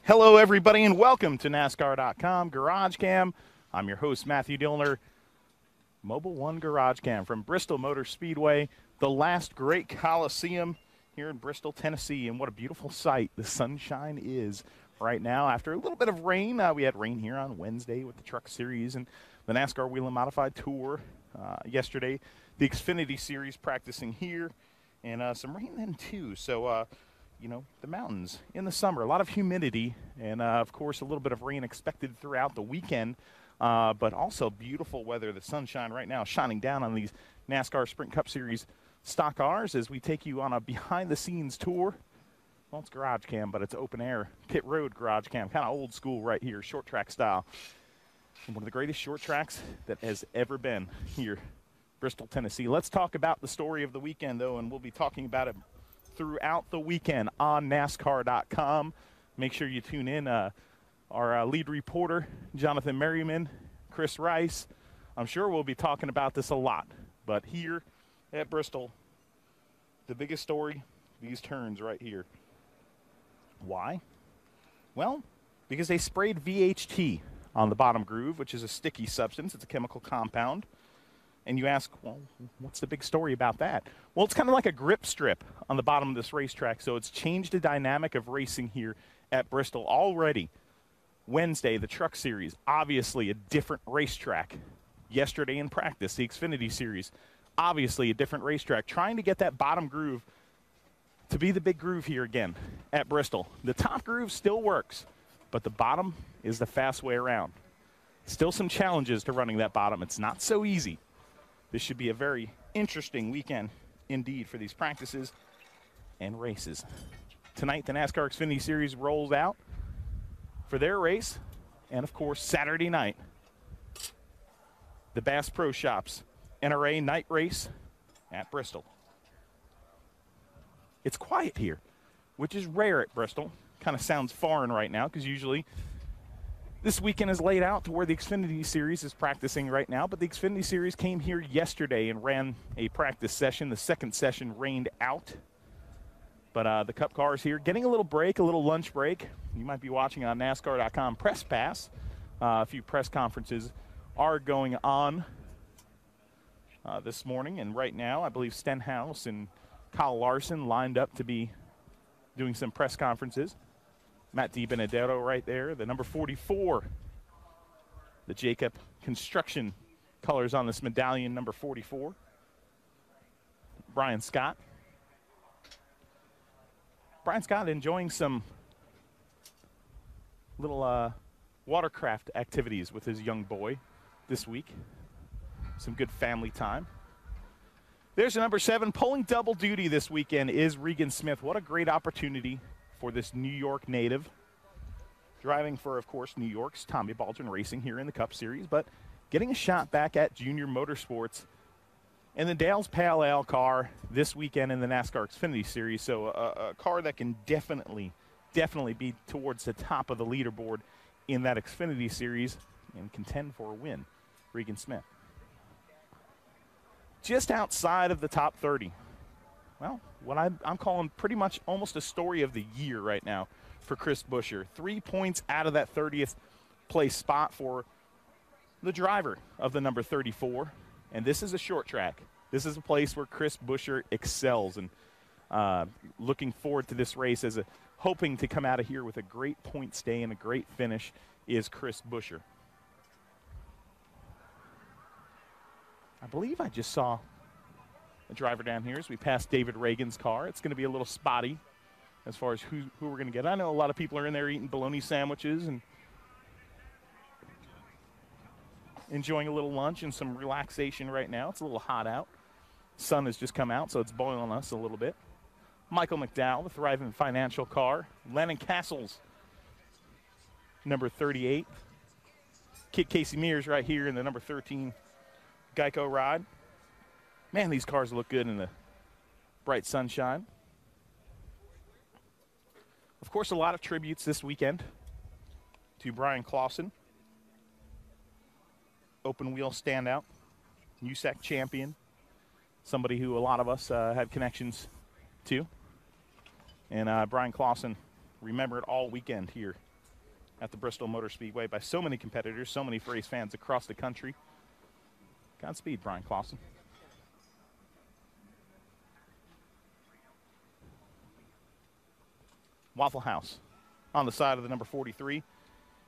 Hello, everybody, and welcome to NASCAR.com GarageCam. I'm your host, Matthew Dillner. Mobile One GarageCam from Bristol Motor Speedway, the Last Great Colosseum here in Bristol, Tennessee. And what a beautiful sight the sunshine is right now. After a little bit of rain, we had rain here on Wednesday with the Truck Series and the NASCAR Wheel and Modified Tour. Yesterday, the Xfinity Series practicing here, and some rain then too. So, you know, the mountains in the summer, a lot of humidity, and of course a little bit of rain expected throughout the weekend, but also beautiful weather. The sunshine right now shining down on these NASCAR Sprint Cup Series stock cars as we take you on a behind-the-scenes tour. Well, it's garage cam, but it's open air, pit road garage cam, kind of old school right here, short track style. And one of the greatest short tracks that has ever been here, Bristol, Tennessee. Let's talk about the story of the weekend, though, and we'll be talking about it throughout the weekend on NASCAR.com. Make sure you tune in. Our lead reporter, Jonathan Merriman, Chris Rice. I'm sure we'll be talking about this a lot. But here at Bristol, the biggest story, these turns right here. Why? Well, because they sprayed VHT on the bottom groove, which is a sticky substance. It's a chemical compound. And you ask, well, what's the big story about that? Well, it's kind of like a grip strip on the bottom of this racetrack, so it's changed the dynamic of racing here at Bristol already. Wednesday, the Truck Series, obviously a different racetrack. Yesterday in practice, the Xfinity Series, obviously a different racetrack. Trying to get that bottom groove to be the big groove here again at Bristol. The top groove still works, but the bottom is the fast way around. Still some challenges to running that bottom. It's not so easy. This should be a very interesting weekend indeed for these practices and races. Tonight, the NASCAR Xfinity Series rolls out for their race. And, of course, Saturday night, the Bass Pro Shops NRA night race at Bristol. It's quiet here, which is rare at Bristol. Kind of sounds foreign right now because usually this weekend is laid out to where the Xfinity Series is practicing right now, but the Xfinity Series came here yesterday and ran a practice session. The second session rained out, but the Cup cars here getting a little break, a little lunch break. You might be watching on NASCAR.com Press Pass. A few press conferences are going on this morning, and right now I believe Stenhouse and Kyle Larson lined up to be doing some press conferences. Matt DiBenedetto right there, the number 44. The Jacob Construction colors on this medallion, number 44. Brian Scott. Brian Scott enjoying some little watercraft activities with his young boy this week. Some good family time. There's the number 7. Pulling double duty this weekend is Regan Smith. What a great opportunity for this New York native. Driving for, of course, New York's Tommy Baldwin Racing here in the Cup Series, but getting a shot back at Junior Motorsports in the Dale's Pale Ale car this weekend in the NASCAR Xfinity Series. So a car that can definitely be towards the top of the leaderboard in that Xfinity Series and contend for a win. Regan Smith. Just outside of the top 30. Well, what I'm calling pretty much almost a story of the year right now for Chris Buescher. 3 points out of that 30th place spot for the driver of the number 34. And this is a short track. This is a place where Chris Buescher excels. And looking forward to this race as hoping to come out of here with a great point stay and a great finish is Chris Buescher. I believe I just saw the driver down here as we pass David Reagan's car. It's going to be a little spotty as far as who we're going to get. I know a lot of people are in there eating bologna sandwiches and enjoying a little lunch and some relaxation right now. It's a little hot out. Sun has just come out, so it's boiling us a little bit. Michael McDowell, the Thriving Financial car. Lennon Castles, number 38. Kid Casey Mears right here in the number 13 Geico ride. Man, these cars look good in the bright sunshine. Of course, a lot of tributes this weekend to Brian Clausen. Open wheel standout, USAC champion, somebody who a lot of us had connections to. And Brian Clausen remembered all weekend here at the Bristol Motor Speedway by so many competitors, so many race fans across the country. Godspeed, Bryan Clauson. Waffle House on the side of the number 43.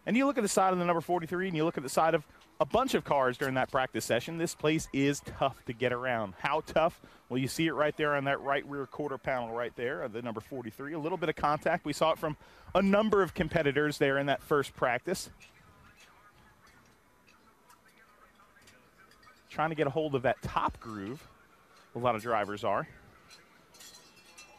And you look at the side of the number 43 and you look at the side of a bunch of cars during that practice session. This place is tough to get around. How tough? Well, you see it right there on that right rear quarter panel right there of the number 43. A little bit of contact. We saw it from a number of competitors there in that first practice. Trying to get a hold of that top groove, a lot of drivers are.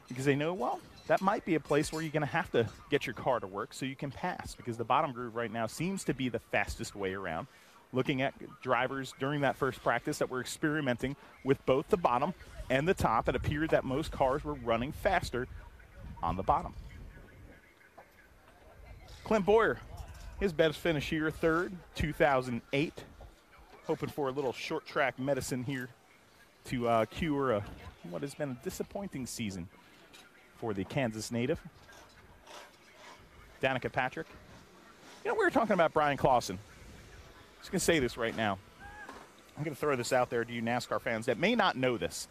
Because they know, well, that might be a place where you're going to have to get your car to work so you can pass, because the bottom groove right now seems to be the fastest way around. Looking at drivers during that first practice that were experimenting with both the bottom and the top, it appeared that most cars were running faster on the bottom. Clint Boyer, his best finish here, third, 2008. Hoping for a little short track medicine here to cure what has been a disappointing season for the Kansas native. Danica Patrick. You know, we were talking about Bryan Clauson. I'm just going to say this right now. I'm going to throw this out there to you NASCAR fans that may not know this.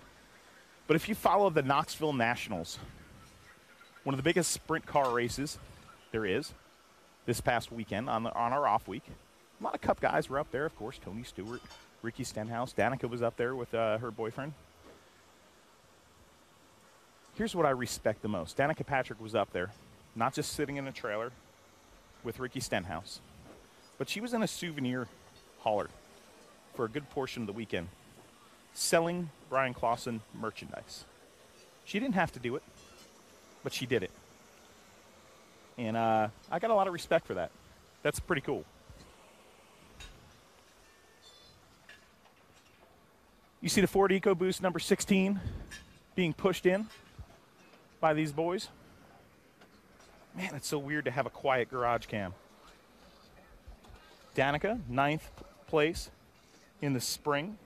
But if you follow the Knoxville Nationals, one of the biggest sprint car races there is this past weekend on our off week, a lot of Cup guys were up there, of course. Tony Stewart, Ricky Stenhouse. Danica was up there with her boyfriend. Here's what I respect the most. Danica Patrick was up there, not just sitting in a trailer with Ricky Stenhouse, but she was in a souvenir hauler for a good portion of the weekend, selling Bryan Clauson merchandise. She didn't have to do it, but she did it. And I got a lot of respect for that. That's pretty cool. You see the Ford EcoBoost number 16 being pushed in by these boys. Man, it's so weird to have a quiet garage cam. Danica, 9th place in the spring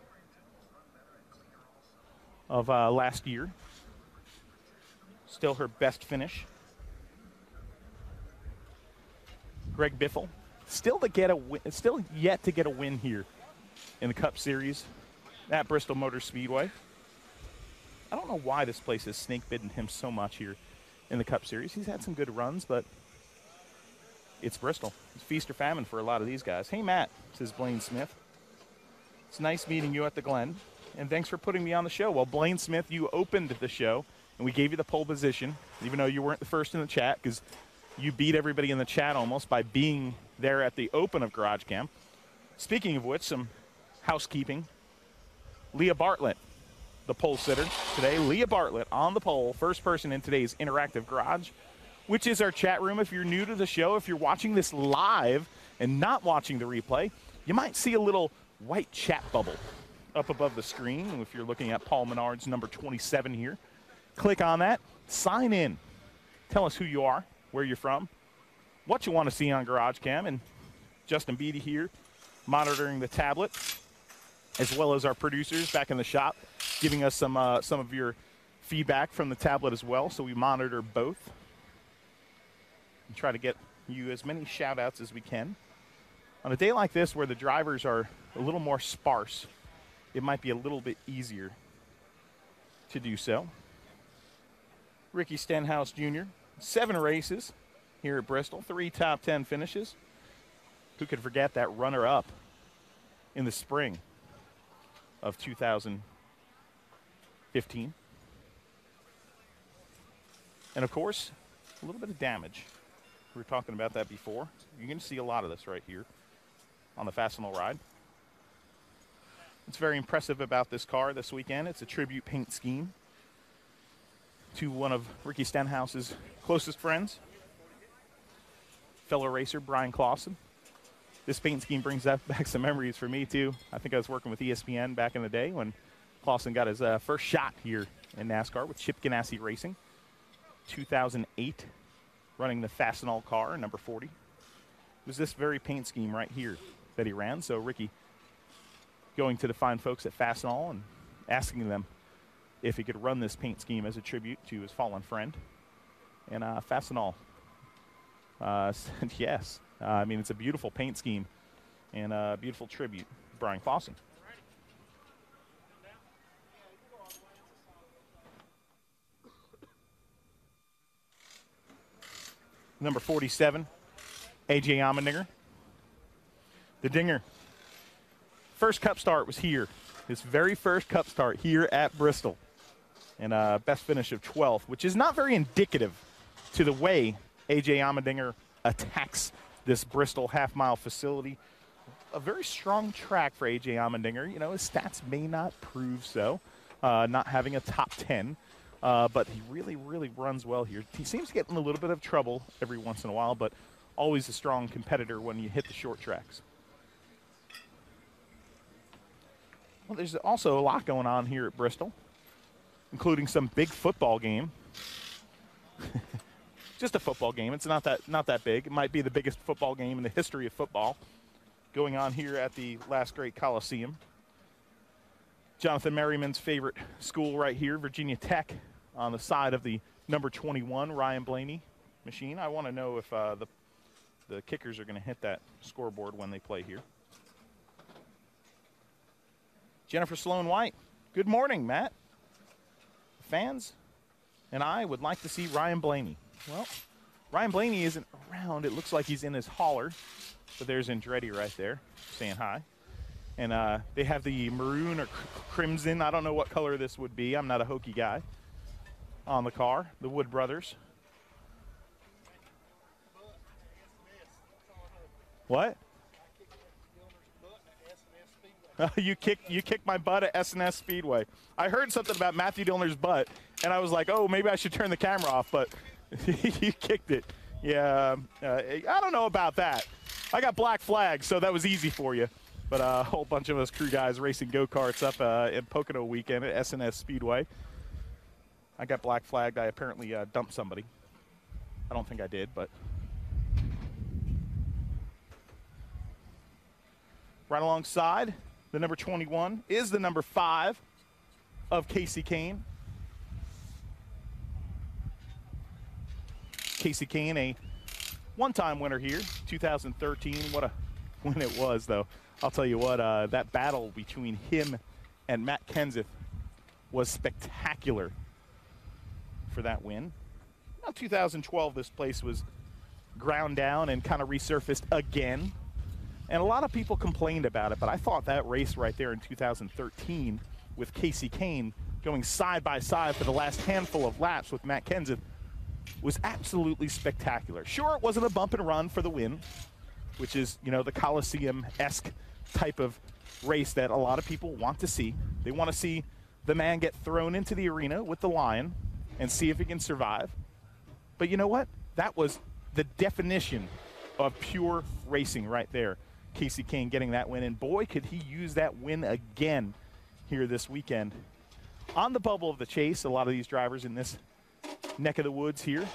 of last year. Still her best finish. Greg Biffle, still yet to get a win here in the Cup Series at Bristol Motor Speedway. I don't know why this place is snake bitten him so much here in the Cup Series. He's had some good runs, but it's Bristol. It's feast or famine for a lot of these guys. Hey, Matt, says Blaine Smith. It's nice meeting you at the Glen, and thanks for putting me on the show. Well, Blaine Smith, you opened the show, and we gave you the pole position, even though you weren't the first in the chat, because you beat everybody in the chat almost by being there at the open of GarageCam. Speaking of which, some housekeeping. Leah Bartlett, the pole sitter today. Leah Bartlett on the pole, first person in today's interactive garage, which is our chat room. If you're new to the show, if you're watching this live and not watching the replay, you might see a little white chat bubble up above the screen. And if you're looking at Paul Menard's number 27 here, click on that, sign in, tell us who you are, where you're from, what you want to see on GarageCam, and Justin Beatty here monitoring the tablet, as well as our producers back in the shop, giving us some of your feedback from the tablet as well. So we monitor both and try to get you as many shout-outs as we can. On a day like this where the drivers are a little more sparse, it might be a little bit easier to do so. Ricky Stenhouse Jr., 7 races here at Bristol, 3 top 10 finishes. Who could forget that runner-up in the spring of 2015. And of course, a little bit of damage. We were talking about that before. You're going to see a lot of this right here on the Fastenal ride. What's very impressive about this car this weekend, it's a tribute paint scheme to one of Ricky Stenhouse's closest friends, fellow racer Bryan Clauson. This paint scheme brings back some memories for me, too. I think I was working with ESPN back in the day when Clauson got his first shot here in NASCAR with Chip Ganassi Racing. 2008, running the Fastenal car, number 40. It was this very paint scheme right here that he ran. So Ricky going to the fine folks at Fastenal and asking them if he could run this paint scheme as a tribute to his fallen friend. And Fastenal said yes. I mean, it's a beautiful paint scheme and a beautiful tribute to Bryan Clausen. Number 47, A.J. Allmendinger. The Dinger, first Cup start was here. His very first Cup start here at Bristol. And best finish of 12th, which is not very indicative to the way A.J. Allmendinger attacks this Bristol half-mile facility. A very strong track for A.J. Allmendinger. You know, his stats may not prove so, not having a top 10. But he really, really runs well here. He seems to get in a little bit of trouble every once in a while, but always a strong competitor when you hit the short tracks. Well, there's also a lot going on here at Bristol, including some big football game. Just a football game. It's not that big. It might be the biggest football game in the history of football going on here at the Last Great Colosseum. Jonathan Merriman's favorite school right here, Virginia Tech, on the side of the number 21 Ryan Blaney machine. I want to know if the kickers are going to hit that scoreboard when they play here. Jennifer Sloan White. Good morning, Matt. Fans and I would like to see Ryan Blaney. Well, Ryan Blaney isn't around. It looks like he's in his hauler. But there's Andretti right there saying hi. And they have the maroon or crimson. I don't know what color this would be. I'm not a hokey guy. On the car, the Wood brothers. What? You kicked my butt at S&S Speedway. I heard something about Matthew Dillner's butt, and I was like, oh, maybe I should turn the camera off, but you kicked it. Yeah, I don't know about that. I got black flags, so that was easy for you. But a whole bunch of us crew guys racing go-karts up in Pocono weekend at S&S Speedway. I got black flagged. I apparently dumped somebody. I don't think I did, but. Right alongside, the number 21 is the number 5 of Casey Kane. Casey Kane, a one-time winner here, 2013. What a win it was, though. I'll tell you what, that battle between him and Matt Kenseth was spectacular for that win. Now, 2012, this place was ground down and kind of resurfaced again. And a lot of people complained about it, but I thought that race right there in 2013 with Casey Kane going side by side for the last handful of laps with Matt Kenseth was absolutely spectacular. Sure, it wasn't a bump and run for the win, which is, you know, the Coliseum-esque type of race that a lot of people want to see. They want to see the man get thrown into the arena with the lion and see if he can survive. But you know what? That was the definition of pure racing right there. Casey Kane getting that win, and boy, could he use that win again here this weekend. On the bubble of the chase, a lot of these drivers in this neck of the woods here.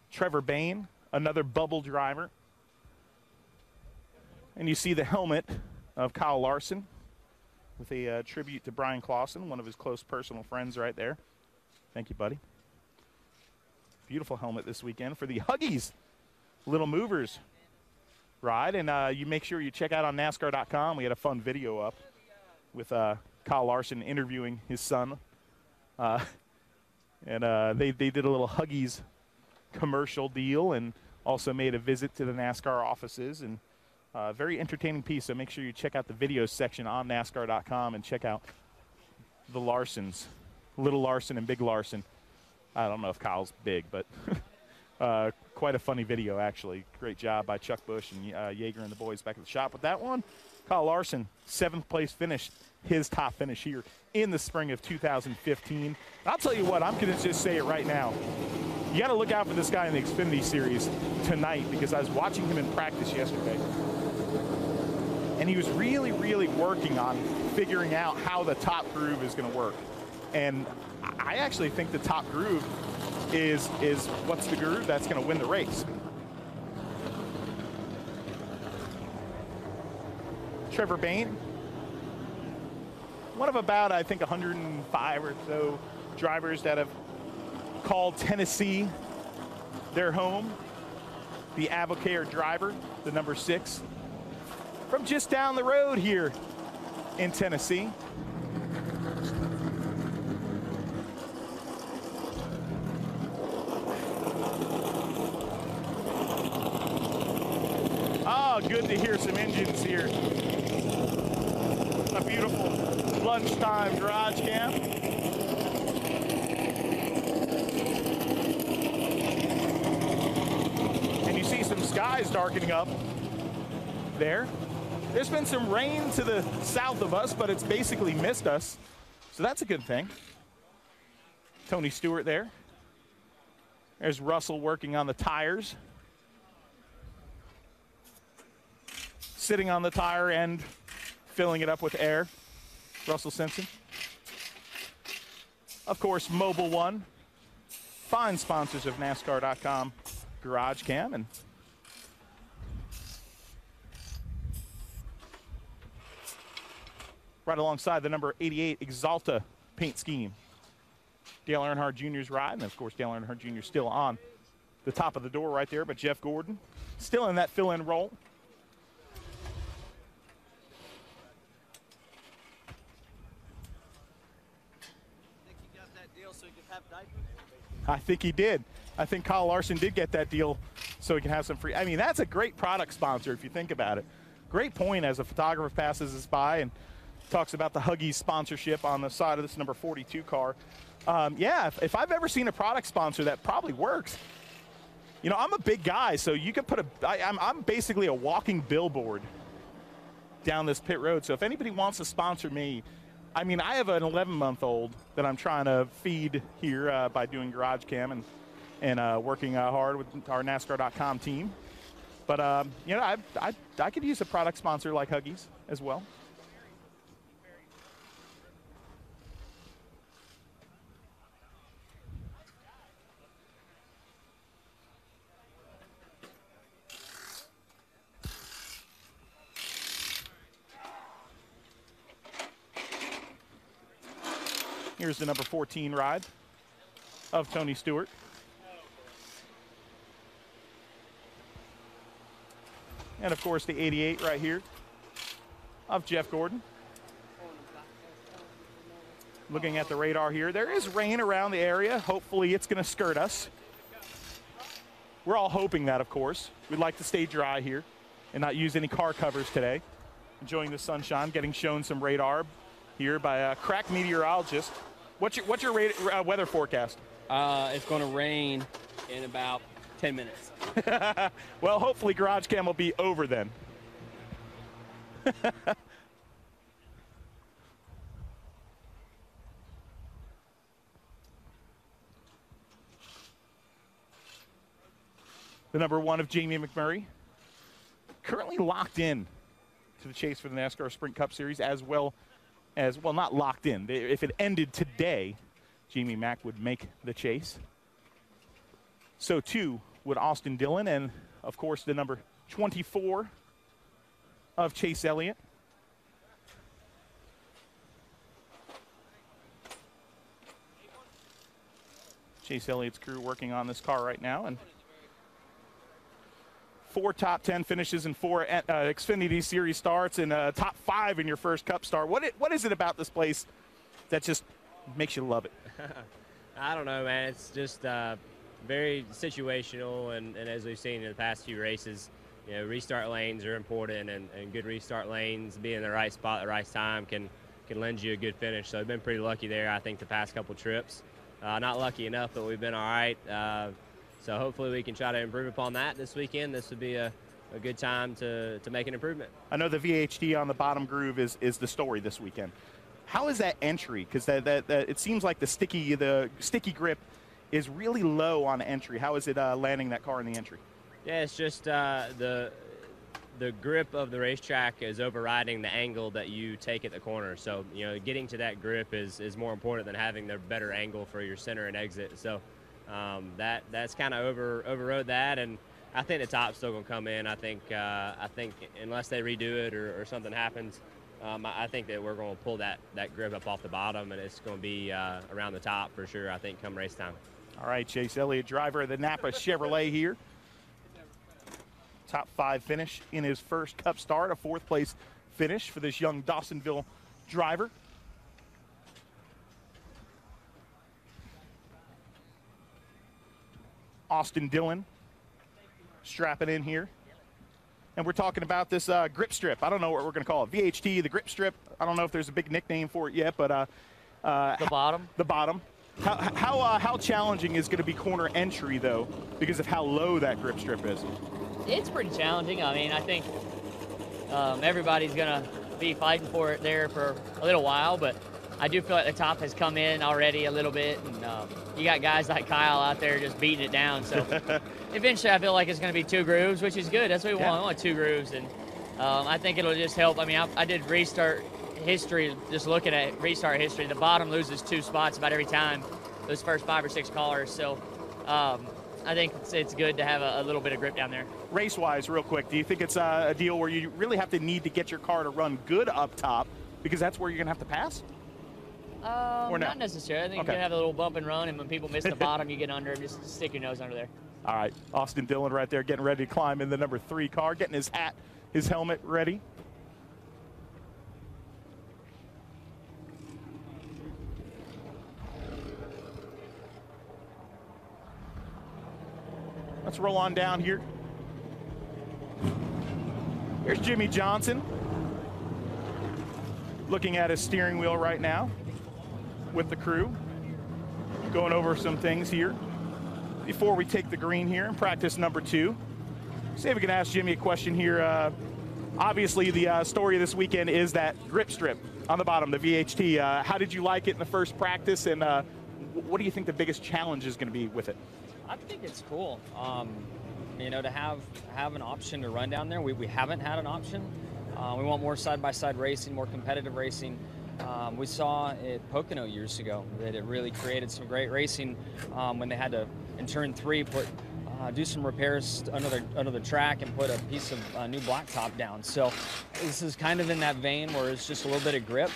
Trevor Bayne, another bubble driver. And you see the helmet of Kyle Larson with a tribute to Bryan Clausen, one of his close personal friends right there. Thank you, buddy. Beautiful helmet this weekend for the Huggies Little Movers ride. And you make sure you check out on NASCAR.com. We had a fun video up with Kyle Larson interviewing his son. They did a little Huggies commercial deal and also made a visit to the NASCAR offices. And very entertaining piece, so make sure you check out the videos section on NASCAR.com and check out the Larsons, Little Larson and Big Larson. I don't know if Kyle's big, but quite a funny video, actually. Great job by Chuck Bush and Yeager and the boys back at the shop with that one. Kyle Larson, 7th place finish, his top finish here in the spring of 2015. And I'll tell you what, I'm going to just say it right now. You got to look out for this guy in the Xfinity Series tonight, because I was watching him in practice yesterday. And he was really, really working on figuring out how the top groove is going to work. And I actually think the top groove is what's the groove that's going to win the race. Trevor Bayne one of about, I think, 105 or so drivers that have called Tennessee their home. The Avocair driver, the number 6, from just down the road here in Tennessee. Oh, good to hear some engines here. A beautiful lunchtime garage cam. And you see some skies darkening up there. There's been some rain to the south of us, but it's basically missed us. So that's a good thing. Tony Stewart there. There's Russell working on the tires. Sitting on the tire and filling it up with air. Russell Simpson. Of course, Mobile One. Fine sponsors of NASCAR.com GarageCam. And right alongside the number 88 Exalta paint scheme. Dale Earnhardt Jr.'s ride, and of course Dale Earnhardt Jr. still on the top of the door right there, but Jeff Gordon still in that fill-in role. I think he did. I think Kyle Larson did get that deal so he can have some free. I mean, that's a great product sponsor if you think about it. Great point as a photographer passes us by and talks about the Huggies sponsorship on the side of this number 42 car. Yeah, if I've ever seen a product sponsor, that probably works. You know, I'm a big guy, so you could put I'm basically a walking billboard down this pit road. So if anybody wants to sponsor me, I mean, I have an 11-month-old that I'm trying to feed here by doing GarageCam and working hard with our NASCAR.com team. But, you know, I could use a product sponsor like Huggies as well. Here's the number 14 ride of Tony Stewart. And, of course, the 88 right here of Jeff Gordon. Looking at the radar here, there is rain around the area. Hopefully it's going to skirt us. We're all hoping that, of course. We'd like to stay dry here and not use any car covers today. Enjoying the sunshine, getting shown some radar here by a crack meteorologist. What's your weather forecast? It's going to rain in about 10 minutes. Well, hopefully GarageCam will be over then. The number 1 of Jamie McMurray, currently locked in to the chase for the NASCAR Sprint Cup Series, as well, not locked in. If it ended today, Jamie Mack would make the chase. So too would Austin Dillon, and of course the number 24 of Chase Elliott. Chase Elliott's crew working on this car right now, and 4 top 10 finishes and 4 Xfinity Series starts, and top 5 in your first Cup start. What is it about this place that just makes you love it? I don't know, man. It's just very situational, and as we've seen in the past few races, you know, restart lanes are important, and good restart lanes, being in the right spot at the right time can lend you a good finish. So I've been pretty lucky there, I think, the past couple trips. Not lucky enough, but we've been all right. So hopefully we can try to improve upon that this weekend. This would be a good time to make an improvement. I know the VHD on the bottom groove is the story this weekend. How is that entry? Because it seems like the sticky grip is really low on entry. How is it landing that car in the entry? Yeah, it's just the grip of the racetrack is overriding the angle that you take at the corner. So, you know, getting to that grip is more important than having the better angle for your center and exit. So that's kind of overrode that, and I think the top's still gonna come in. I think unless they redo it or something happens, I think that we're going to pull that grip up off the bottom, and it's going to be around the top for sure, I think, come race time. All right, Chase Elliott, driver of the Napa Chevrolet here. Top 5 finish in his first Cup start, a 4th place finish for this young Dawsonville driver. Austin Dillon strapping in here. And we're talking about this grip strip. I don't know what we're going to call it. VHT, the grip strip. I don't know if there's a big nickname for it yet, but the bottom. The bottom. How challenging is going to be corner entry though, because of how low that grip strip is? It's pretty challenging. I mean, I think everybody's going to be fighting for it there for a little while, but I do feel like the top has come in already a little bit, and you got guys like Kyle out there just beating it down. So eventually I feel like it's going to be 2 grooves, which is good. That's what we want. We want 2 grooves, and I think it'll just help. I mean, I did restart history, just looking at restart history. The bottom loses 2 spots about every time, those first 5 or 6 cars. So I think it's good to have a little bit of grip down there. Race-wise, real quick, do you think it's a deal where you really have to need to get your car to run good up top because that's where you're going to have to pass? Or not necessarily. I think you can have a little bump and run, and when people miss the bottom, you get under and just stick your nose under there. All right, Austin Dillon right there getting ready to climb in the number 3 car, getting his hat, his helmet ready. Let's roll on down here. Here's Jimmy Johnson looking at his steering wheel right now with the crew, going over some things here before we take the green here in practice number 2. See if we can ask Jimmy a question here. Obviously, the story of this weekend is that grip strip on the bottom, the VHT. How did you like it in the first practice, and what do you think the biggest challenge is going to be with it? I think it's cool, you know, to have an option to run down there. We haven't had an option. We want more side-by-side racing, more competitive racing. We saw at Pocono years ago that it really created some great racing when they had to, in turn 3, do some repairs under the track and put a piece of new blacktop down. So this is kind of in that vein where it's just a little bit of grip.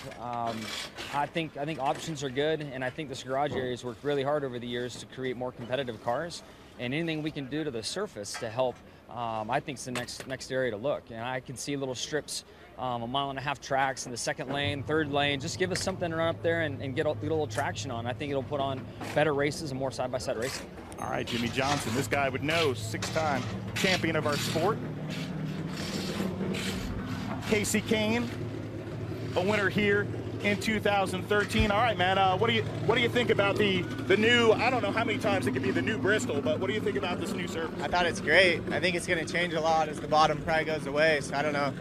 I think options are good, and I think this garage area has worked really hard over the years to create more competitive cars. And anything we can do to the surface to help, I think, is the next area to look. And I can see little strips, 1.5 mile tracks in the 2nd lane, 3rd lane. Just give us something to run up there and get a little traction on. I think it'll put on better races and more side-by-side racing. All right, Jimmy Johnson, this guy would know, 6-time champion of our sport. Casey Kane, a winner here in 2013. All right, man, what do you think about the new, I don't know how many times it could be the new Bristol, but what do you think about this new surface? I thought it's great. I think it's going to change a lot as the bottom probably goes away, so I don't know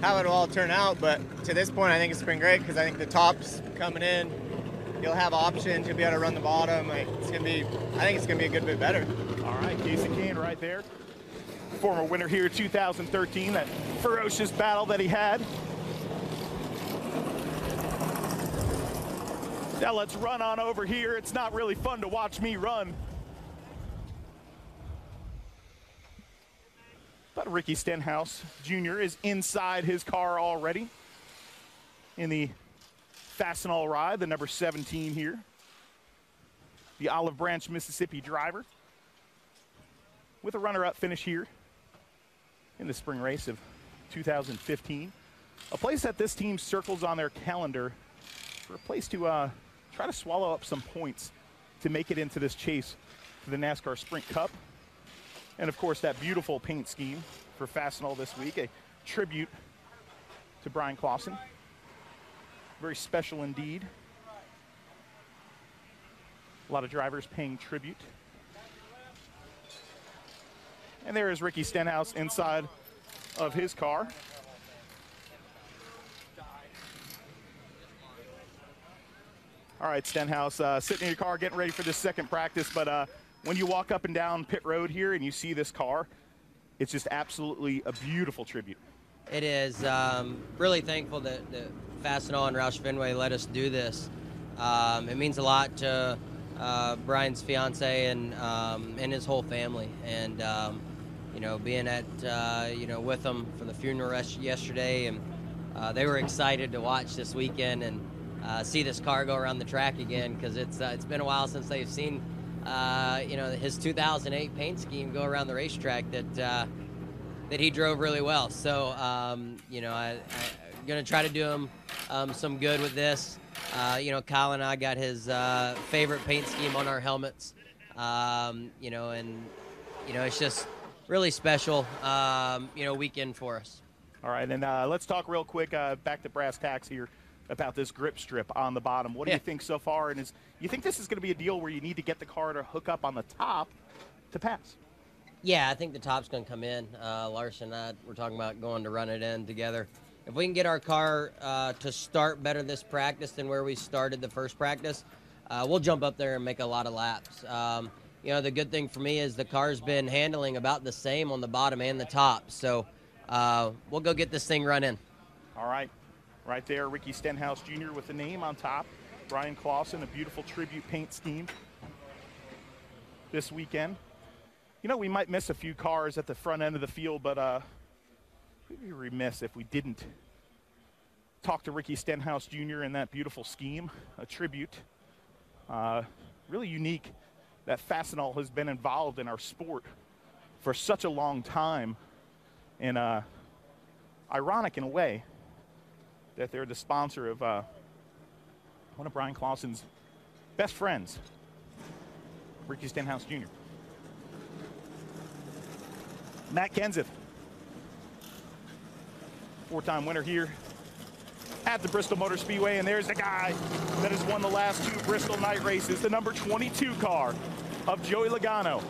how it'll all turn out, but to this point I think it's been great because I think the top's coming in. You'll have options. You'll be able to run the bottom. I think it's gonna be a good bit better. All right, Casey Kane right there, former winner here 2013. That ferocious battle that he had. Now let's run on over here. It's not really fun to watch me run. But Ricky Stenhouse Jr. is inside his car already in the Fastenal ride, the number 17 here. The Olive Branch, Mississippi driver with a runner-up finish here in the spring race of 2015. A place that this team circles on their calendar for a place to try to swallow up some points to make it into this chase for the NASCAR Sprint Cup. And of course, that beautiful paint scheme for Fastenal this week, a tribute to Brian Clausen. Very special indeed. A lot of drivers paying tribute. And there is Ricky Stenhouse inside of his car. All right, Stenhouse, sitting in your car, getting ready for this second practice, but when you walk up and down pit road here and you see this car, it's just absolutely a beautiful tribute. It is. Really thankful that Fastenal and Roush Fenway let us do this. It means a lot to Brian's fiance and his whole family. And you know, being at with them for the funeral yesterday, and they were excited to watch this weekend and see this car go around the track again, because it's been a while since they've seen his 2008 paint scheme go around the racetrack that he drove really well. So I'm going to try to do him some good with this. Kyle and I got his favorite paint scheme on our helmets. It's just really special, weekend for us. All right, and let's talk real quick, back to brass tacks here, about this grip strip on the bottom. What do you think so far? And you think this is going to be a deal where you need to get the car to hook up on the top to pass? Yeah, I think the top's going to come in. Larson and I were talking about going to run it in together. If we can get our car to start better this practice than where we started the first practice, we'll jump up there and make a lot of laps. The good thing for me is the car's been handling about the same on the bottom and the top. So we'll go get this thing running. All right. Right there, Ricky Stenhouse Jr. with the name on top. Brian Clausen, a beautiful tribute paint scheme this weekend. We might miss a few cars at the front end of the field, but we'd be remiss if we didn't talk to Ricky Stenhouse Jr. in that beautiful scheme, a tribute. Really unique that Fastenal has been involved in our sport for such a long time, and ironic in a way that they're the sponsor of one of Brian Clausen's best friends, Ricky Stenhouse Jr. Matt Kenseth, four-time winner here at the Bristol Motor Speedway, and there's the guy that has won the last 2 Bristol night races, the number 22 car of Joey Logano.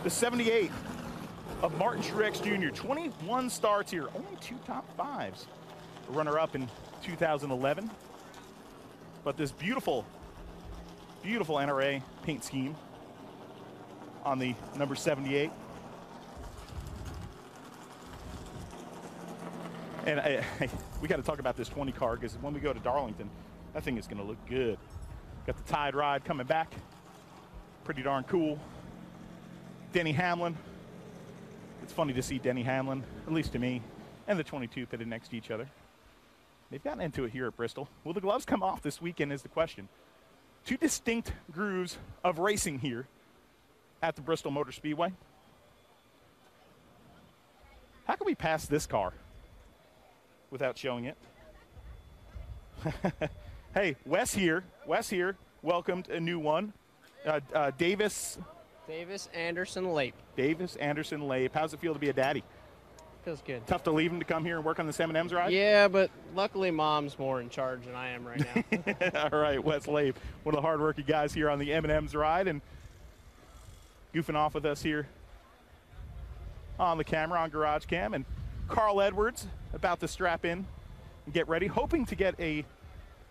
The 78 of Martin Truex Jr., 21 starts here, only 2 top 5s. A runner-up in 2011. But this beautiful, beautiful NRA paint scheme on the number 78. And we got to talk about this 20 car, because when we go to Darlington, that thing is going to look good. Got the Tide Ride coming back. Pretty darn cool. Denny Hamlin. It's funny to see Denny Hamlin, at least to me, and the 22 pitted next to each other. They've gotten into it here at Bristol. Will the gloves come off this weekend is the question. 2 distinct grooves of racing here at the Bristol Motor Speedway. How can we pass this car without showing it? Hey, Wes here. Welcomed a new one. Davis Anderson Lape. Davis Anderson Lape. How's it feel to be a daddy? Feels good. Tough to leave him to come here and work on this M&M's ride? Yeah, but luckily Mom's more in charge than I am right now. All right, Wes Lape, one of the hard-working guys here on the M&M's ride, and goofing off with us here on the camera on GarageCam. And Carl Edwards about to strap in and get ready, hoping to get a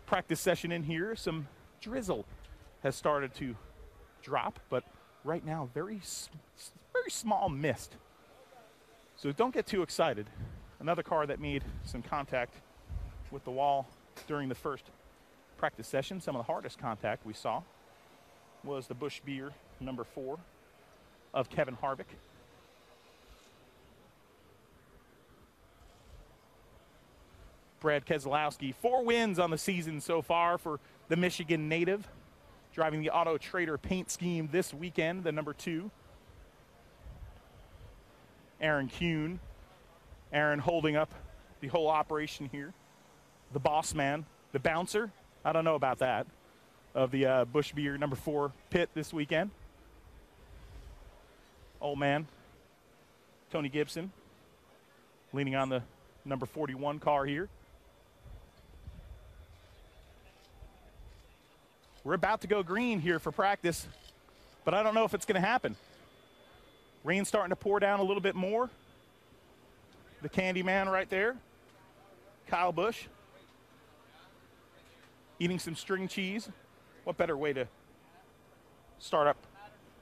practice session in here. Some drizzle has started to drop, but right now very small mist. So don't get too excited. Another car that made some contact with the wall during the first practice session. Some of the hardest contact we saw was the Busch Beer number 4 of Kevin Harvick. Brad Keselowski, 4 wins on the season so far for the Michigan native, driving the Auto Trader paint scheme this weekend, the number 2. Aaron Kuhn. Aaron holding up the whole operation here. The boss man, the bouncer, I don't know about that, of the Busch Beer number 4 pit this weekend. Old man, Tony Gibson, leaning on the number 41 car here. We're about to go green here for practice, but I don't know if it's going to happen. Rain's starting to pour down a little bit more. The candy man right there, Kyle Busch, eating some string cheese. What better way to start up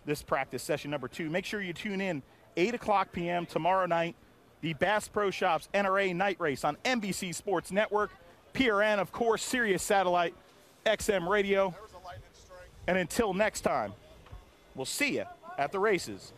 this practice session number 2? Make sure you tune in 8 o'clock p.m. tomorrow night, the Bass Pro Shops NRA Night Race on NBC Sports Network, PRN, of course, Sirius Satellite, XM Radio. And until next time, we'll see you at the races.